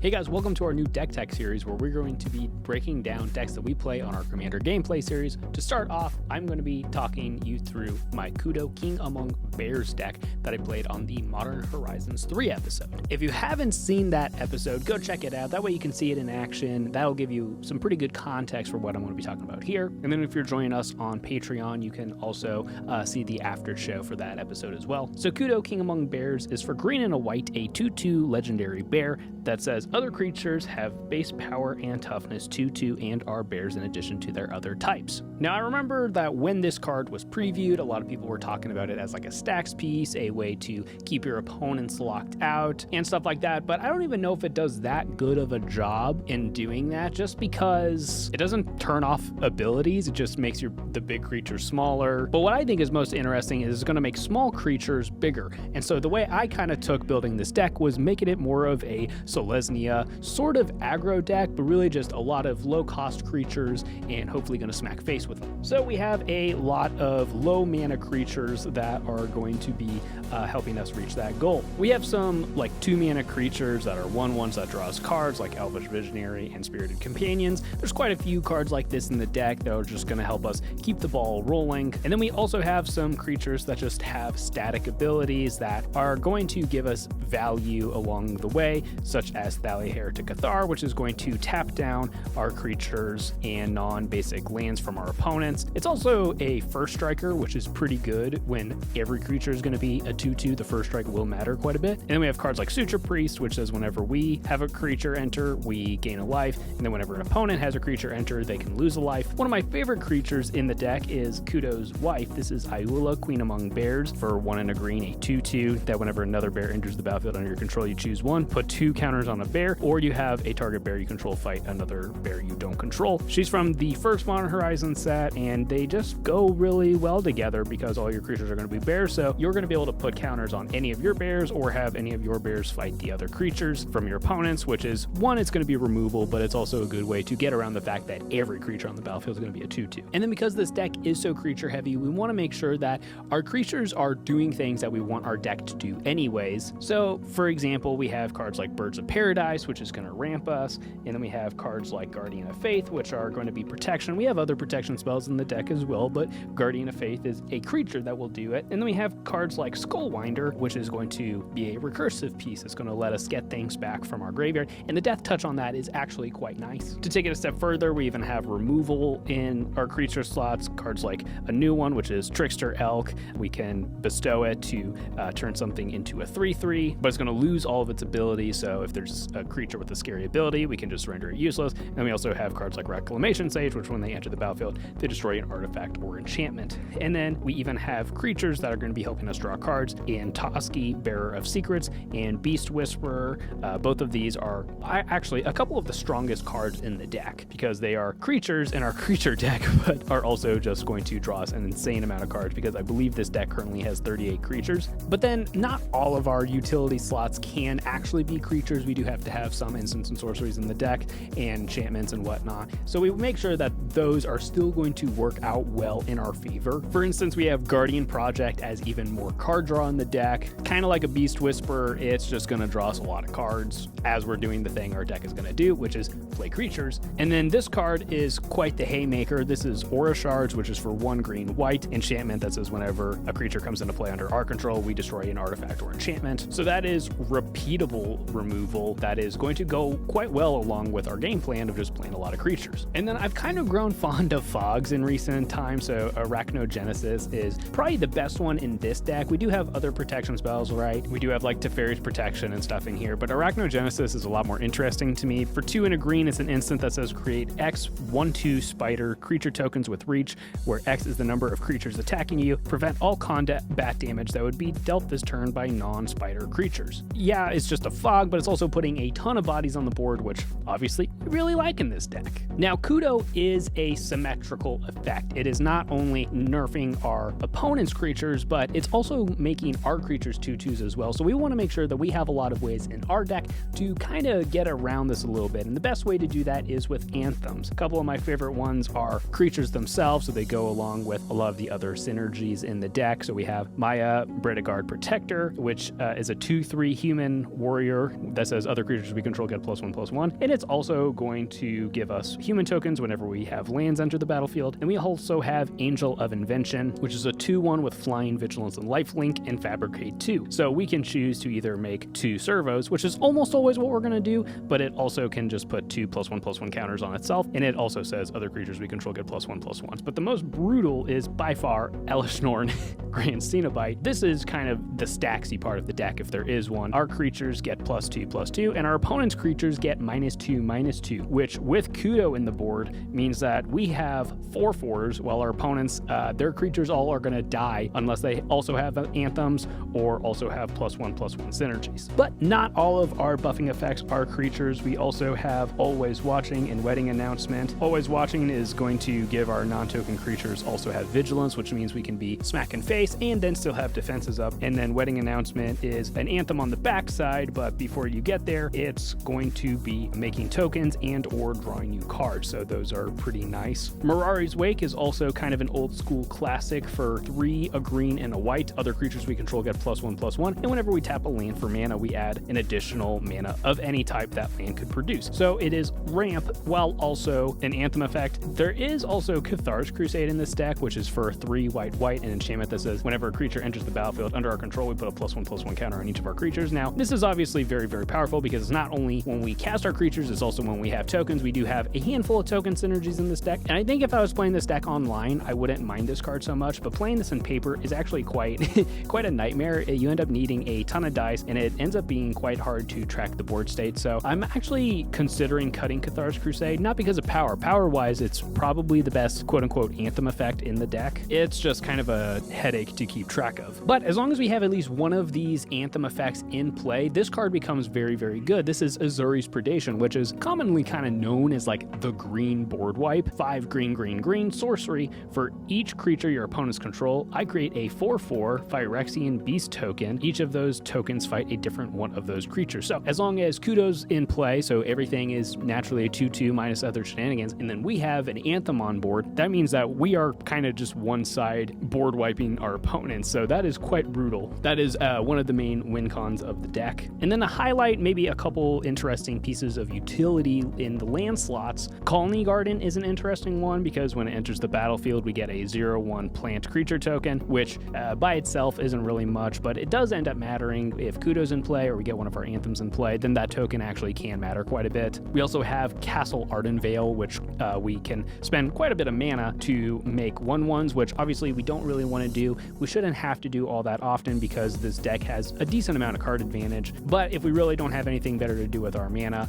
Hey guys, welcome to our new deck tech series where we're going to be breaking down decks that we play on our Commander gameplay series. To start off, I'm going to be talking you through my Kudo King Among Bears deck that I played on the Modern Horizons 3 episode. If you haven't seen that episode, go check it out. That way you can see it in action. That'll give you some pretty good context for what I'm going to be talking about here. And then if you're joining us on Patreon, you can also see the after show for that episode as well. So Kudo King Among Bears is for green and a white, a 2/2 legendary bear that says other creatures have base power and toughness 2/2 and are bears in addition to their other types. Now I remember that when this card was previewed, a lot of people were talking about it as like a Stax piece, a way to keep your opponents locked out and stuff like that, but I don't even know if it does that good of a job in doing that, just because it doesn't turn off abilities, it just makes the big creatures smaller. But what I think is most interesting is it's going to make small creatures bigger. And so the way I kind of took building this deck was making it more of a Selesnya sort of aggro deck, but really just a lot of low cost creatures and hopefully going to smack face with them. So we have a lot of low mana creatures that are going to be helping us reach that goal. We have some like 2 mana creatures that are 1/1s that draw us cards like Elvish Visionary and Spirited Companions. There's quite a few cards like this in the deck that are just going to help us keep the ball rolling. And then we also have some creatures that just have static abilities that are going to give us value along the way, such as Thalia Heretic Cathar, which is going to tap down our creatures and non-basic lands from our opponents. It's also a first striker, which is pretty good when every creature is going to be a 2/2. The first strike will matter quite a bit. And then we have cards like Suture Priest, which says whenever we have a creature enter, we gain a life. And then whenever an opponent has a creature enter, they can lose a life. One of my favorite creatures in the deck is Kudo's wife. This is Iula, Queen Among Bears, for 1 and a green, a 2/2, that whenever another bear enters the battlefield under your control, you choose one, put 2 counters on a bear, or you have a target bear you control fight another bear you don't control. She's from the first Modern Horizons set, and they just go really well together because all your creatures are going to be bears, so you're going to be able to put counters on any of your bears or have any of your bears fight the other creatures from your opponents, which is, one, it's going to be removal, but it's also a good way to get around the fact that every creature on the battlefield is going to be a 2/2. And then because this deck is so creature heavy, we want to make sure that our creatures are doing things that we want our deck to do anyways. So for example, we have cards like Birds of Paradise, which is going to ramp us, and then we have cards like Guardian of Faith, which are going to be protection. We have other protection spells in the deck as well, but Guardian of Faith is a creature that will do it. And then we have cards like Skullwinder, which is going to be a recursive piece. It's going to let us get things back from our graveyard, and the death touch on that is actually quite nice. To take it a step further, we even have removal in our creature slots, cards like a new one, which is Trickster Elk. We can bestow it to turn something into a 3/3, but it's going to lose all of its abilities, so if there's a creature with a scary ability, we can just render it useless. And we also have cards like Reclamation Sage, which when they enter the battlefield, they destroy an artifact or enchantment. And then we even have creatures that are going to be helping us draw cards in Toski, Bearer of Secrets, and Beast Whisperer. Both of these are actually a couple of the strongest cards in the deck because they are creatures in our creature deck, but are also just going to draw us an insane amount of cards because I believe this deck currently has 38 creatures. But then not all of our utility slots can actually be creatures. We do have to have some instants and sorceries in the deck and enchantments and whatnot. So we make sure that those are still going to work out well in our favor. For instance, we have Guardian Project as even more card draw in the deck. Kind of like a Beast Whisperer, it's just going to draw us a lot of cards as we're doing the thing our deck is going to do, which is play creatures. And then this card is quite the haymaker. This is Aura Shards, which is for 1 green white enchantment that says whenever a creature comes into play under our control, we destroy an artifact or enchantment. So that is repeatable removal that is going to go quite well along with our game plan of just playing a lot of creatures. And then I've kind of grown fond of fogs in recent times, so Arachnogenesis is probably the best one in this deck. We do have other protection spells, right? We do have like Teferi's Protection and stuff in here, but Arachnogenesis is a lot more interesting to me. For 2 and a green, it's an instant that says create X 1/2 spider creature tokens with reach, where X is the number of creatures attacking you. Prevent all combat damage that would be dealt this turn by non-spider creatures. Yeah, it's just a fog, but it's also putting a ton of bodies on the board, which obviously I really like in this deck. Now, Kudo is a symmetrical effect. It is not only nerfing our opponent's creatures, but it's also making our creatures 2/2s as well. So we want to make sure that we have a lot of ways in our deck to kind of get around this a little bit. And the best way to do that is with anthems. A couple of my favorite ones are creatures themselves, so they go along with a lot of the other synergies in the deck. So we have Maya, Bredegard Protector, which is a 2/3 human warrior that says other creatures creatures we control get +1/+1. And it's also going to give us human tokens whenever we have lands enter the battlefield. And we also have Angel of Invention, which is a 2/1 with Flying, Vigilance, and Lifelink, and Fabricate 2. So we can choose to either make 2 servos, which is almost always what we're going to do, but it also can just put 2 +1/+1 counters on itself. And it also says other creatures we control get +1/+1. But the most brutal is by far Elesh Norn Grand Cenobite. This is kind of the Staxy part of the deck, if there is one. Our creatures get +2/+2, and our opponent's creatures get -2/-2, which with Kudo in the board means that we have 4/4s, while our opponents, their creatures all are going to die unless they also have anthems or also have +1/+1 synergies. But not all of our buffing effects are creatures. We also have Always Watching and Wedding Announcement. Always Watching is going to give our non-token creatures also have Vigilance, which means we can be smack and face and then still have defenses up. And then Wedding Announcement is an anthem on the backside, but before you get there, it's going to be making tokens and or drawing new cards. So those are pretty nice. Mirari's Wake is also kind of an old school classic for 3, a green, and a white. Other creatures we control get +1/+1. And whenever we tap a land for mana, we add an additional mana of any type that land could produce. So it is ramp while also an anthem effect. There is also Cathar's Crusade in this deck, which is for 3 white, an enchantment that says whenever a creature enters the battlefield under our control, we put a +1/+1 counter on each of our creatures. Now, this is obviously very, very powerful because it's not only when we cast our creatures, it's also when we have tokens. We do have a handful of token synergies in this deck, and I think if I was playing this deck online, I wouldn't mind this card so much, but playing this in paper is actually quite quite a nightmare. You end up needing a ton of dice, and it ends up being quite hard to track the board state. So I'm actually considering cutting Cathar's Crusade, not because of power. Power-wise, it's probably the best quote-unquote anthem effect in the deck. It's just kind of a headache to keep track of. But as long as we have at least one of these anthem effects in play, this card becomes very, very good. This is Azuri's Predation, which is commonly kind of known as like the green board wipe. 5 green, sorcery. For each creature your opponents control, I create a 4/4 Phyrexian Beast token. Each of those tokens fight a different one of those creatures. So as long as Kudo's in play, so everything is naturally a 2/2 minus other shenanigans, and then we have an anthem on board, that means that we are kind of just one side board wiping our opponents. So that is quite brutal. That is one of the main win cons of the deck. And then to highlight maybe a couple interesting pieces of utility in the land slots, Colony Garden is an interesting one because when it enters the battlefield, we get a 0/1 plant creature token, which by itself isn't really much, but it does end up mattering if Kudo's in play or we get one of our anthems in play, then that token actually can matter quite a bit. We also have Castle Ardenvale, which we can spend quite a bit of mana to make 1/1s, which obviously we don't really want to do. We shouldn't have to do all that often because this deck has a decent amount of card advantage, but if we really don't have anything better to do with our mana,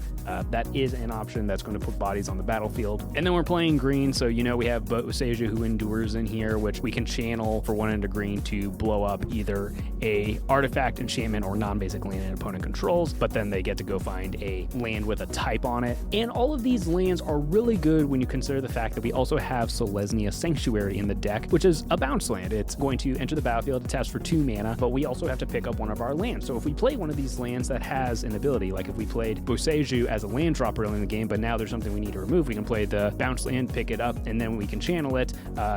that is an option that's going to put bodies on the battlefield. And then we're playing green, so we have Boseiju Who Endures in here, which we can channel for 1 and a green to blow up either a artifact, enchantment, or non-basic land an opponent controls, but then they get to go find a land with a type on it. And all of these lands are really good when you consider the fact that we also have Selesnya Sanctuary in the deck, which is a bounce land. It's going to enter the battlefield, it taps for 2 mana, but we also have to pick up one of our lands. So if we play one of these lands that has an ability, like if we played Boseiju as a land drop early in the game, but now there's something we need to remove, we can play the bounce land, pick it up, and then we can channel it.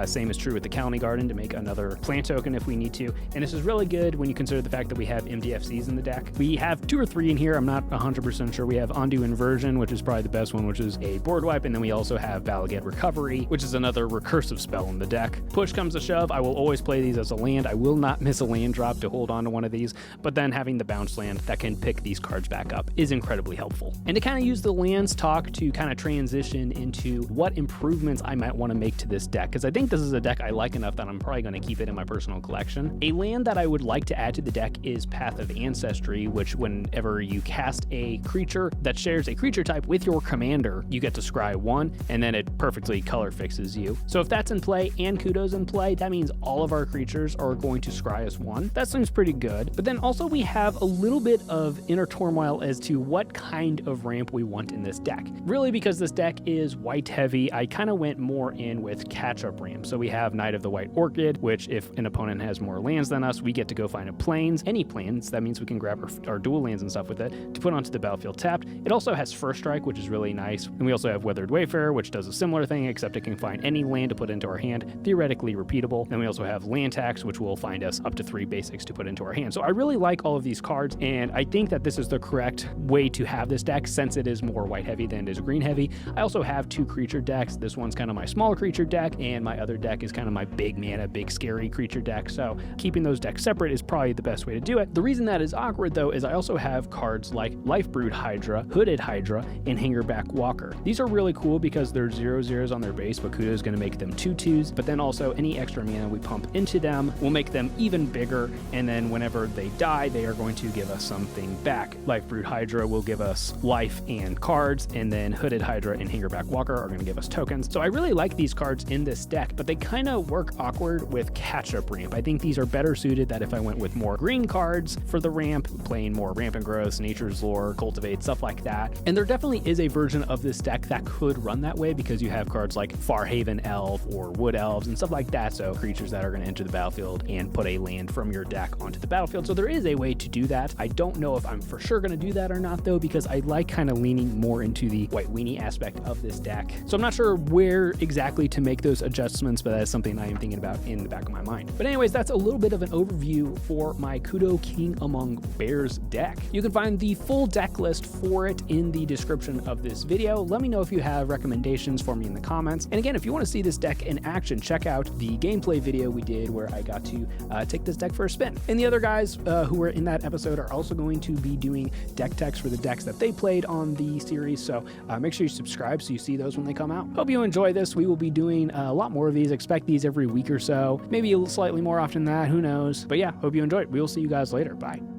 Same is true with the Colony Garden to make another plant token if we need to. And this is really good when you consider the fact that we have MDFCs in the deck. We have 2 or 3 in here, I'm not 100% sure. We have Ondu Inversion, which is probably the best one, which is a board wipe, and then we also have Valaged Recovery, which is another recursive spell in the deck. Push comes to shove, I will always play these as a land. I will not miss a land drop to hold on to one of these, but then having the bounce land that can pick these cards back up is incredibly helpful. And to kind of use the lands talk to kind of transition into what improvements I might want to make to this deck, because I think this is a deck I like enough that I'm probably going to keep it in my personal collection. A land that I would like to add to the deck is Path of Ancestry, which whenever you cast a creature that shares a creature type with your commander, you get to scry 1, and then it perfectly color fixes you. So if that's in play and Kudo's in play, that means all of our creatures are going to scry us 1. That seems pretty good. But then also we have a little bit of inner turmoil as to what kind of ramp we want in this deck. Really, because this deck is white heavy, I kind of went more in with catch-up ramp. So we have Knight of the White Orchid, which if an opponent has more lands than us, we get to go find a plains, any plains. That means we can grab our dual lands and stuff with it to put onto the battlefield tapped. It also has First Strike, which is really nice. And we also have Weathered Wayfarer, which does a similar thing, except it can find any land to put into our hand, theoretically repeatable. Then we also have Land Tax, which will find us up to 3 basics to put into our hand. So I really like all of these cards, and I think that this is the correct correct way to have this deck since it is more white heavy than it is green heavy. I also have 2 creature decks. This one's kind of my small creature deck, and my other deck is kind of my big mana, big scary creature deck. So keeping those decks separate is probably the best way to do it. The reason that is awkward though is I also have cards like Lifebrood Hydra, Hooded Hydra, and Hangerback Walker. These are really cool because they're 0/0s on their base, but Kudo is going to make them 2/2s, but then also any extra mana we pump into them will make them even bigger, and then whenever they die, they are going to give us something back. Lifebrood Hydra will give us life and cards, and then Hooded Hydra and Hangerback Walker are going to give us tokens. So I really like these cards in this deck, but they kind of work awkward with catch-up ramp. I think these are better suited that if I went with more green cards for the ramp, playing more Rampant Growth, Nature's Lore, Cultivate, stuff like that. And there definitely is a version of this deck that could run that way because you have cards like Farhaven Elf or Wood Elves and stuff like that, so creatures that are going to enter the battlefield and put a land from your deck onto the battlefield. So there is a way to do that. I don't know if I'm for sure going to do that or not though, because I like kind of leaning more into the white weenie aspect of this deck. So I'm not sure where exactly to make those adjustments, but that is something I am thinking about in the back of my mind. But anyways, that's a little bit of an overview for my Kudo King Among Bears deck. You can find the full deck list for it in the description of this video. Let me know if you have recommendations for me in the comments. And again, if you want to see this deck in action, check out the gameplay video we did where I got to take this deck for a spin. And the other guys who were in that episode are also going to be doing deck techs for the decks that they played on the series. So make sure you subscribe so you see those when they come out. Hope you enjoy this. We will be doing a lot more of these. Expect these every week or so, maybe a little slightly more often than that, who knows. But yeah, hope you enjoyed. We will see you guys later. Bye.